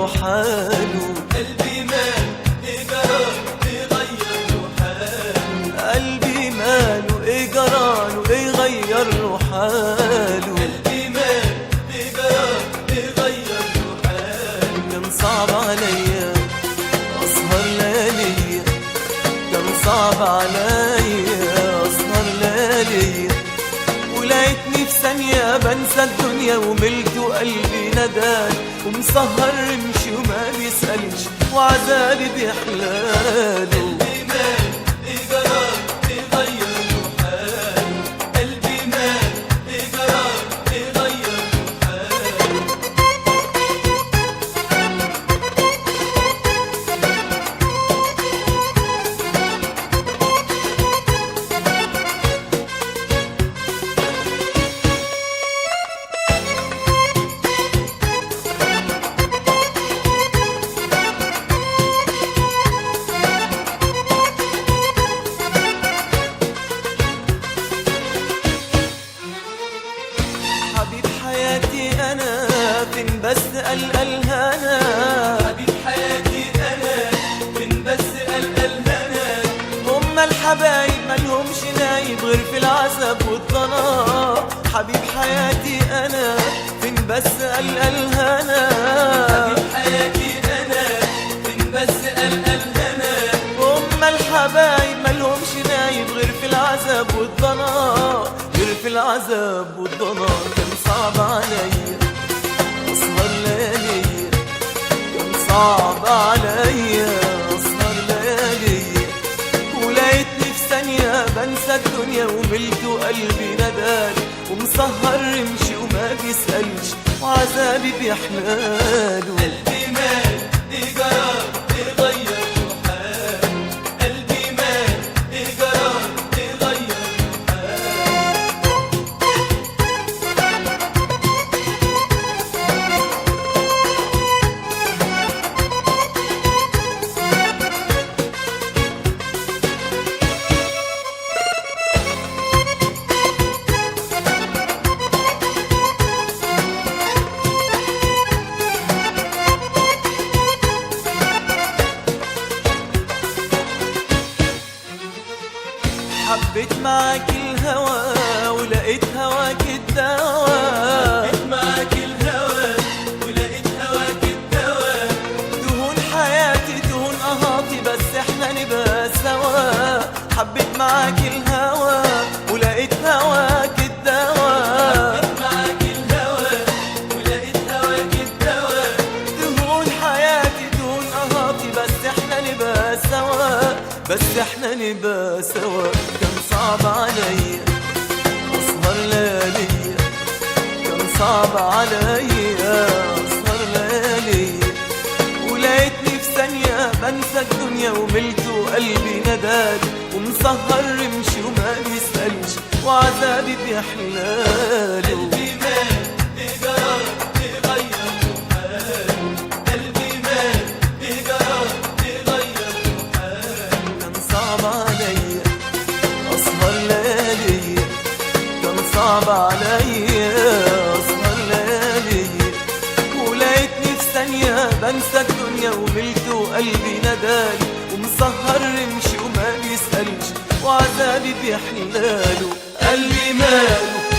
له حاله. قلبي مال إيه جراله يغير له حاله. قلبي ماله ايه جراله ايه غير له حاله. قلبي مال إيه جراله يغير له حاله. كان صعب عليا اسهر ليالي، كان صعب عليا اسهر ليالي، ولقيتني في ثانية بنسى الدنيا وملت وقلبي ندان، ومسهر رمشي وما بيسألش وعذابي بيحلاله. قلبي مال إيه جراله يغير له حاله. قلبي مال إيه جراله يغير له حاله. حبيب حياتي أنا فين بس الهنا. حبيب حياتي أنا من بس الهنا. هما الحبايب مالهمش نايب غير في العذاب والضنا. حبيب حياتي أنا فين بس الهنا. حبيب حياتي أنا من بس الهنا. هما الحبايب مالهمش نايب غير في العذاب والضنا، غير في العذاب والضنا. كان صعب عليا اسهر ليالي، كان صعب عليا اسهر ليالي، ولقيتني في ثانية بنسى الدنيا وملت وقلبي ندان، ومسهر رمشي وما بيسألش وعذابي بيحلاله. قلبي مال إيه جراله يغير له حاله. قلبي مال إيه جراله يغير له حاله. حبيت معاك الهوى ولقيت هواك الدواء. حبيت معاك الهوى ولقيت هواك الدواء. دهون حياتي دهون قهاتي بس احنا نبقى سوا. حبيت معاك الهوى ولقيت هواك الدواء. حبيت معاك الهوى ولقيت هواك الدواء. دهون حياتي دهون قهاتي بس احنا نبقى سوا، بس احنا نبقى سوا. كان صعب عليا اسهر ليالي، كان صعب عليا اسهر ليالي، ولقيتني في ثانية بنسى الدنيا وملت وقلبي ندان، ومسهر رمشي وما بيسألش وعذابي بيحلاله. قلبي مال إيه جراله يغير له حاله. قلبي مال إيه جراله يغير له حاله. كان صعب عليا اسهر ليالي، كان صعب عليا اسهر ليالي، ولقيتني في ثانية بنسى الدنيا وملت وقلبي ندان، ومسهر رمشي وما بيسألش وعذابي بيحلاله. قلبي ماله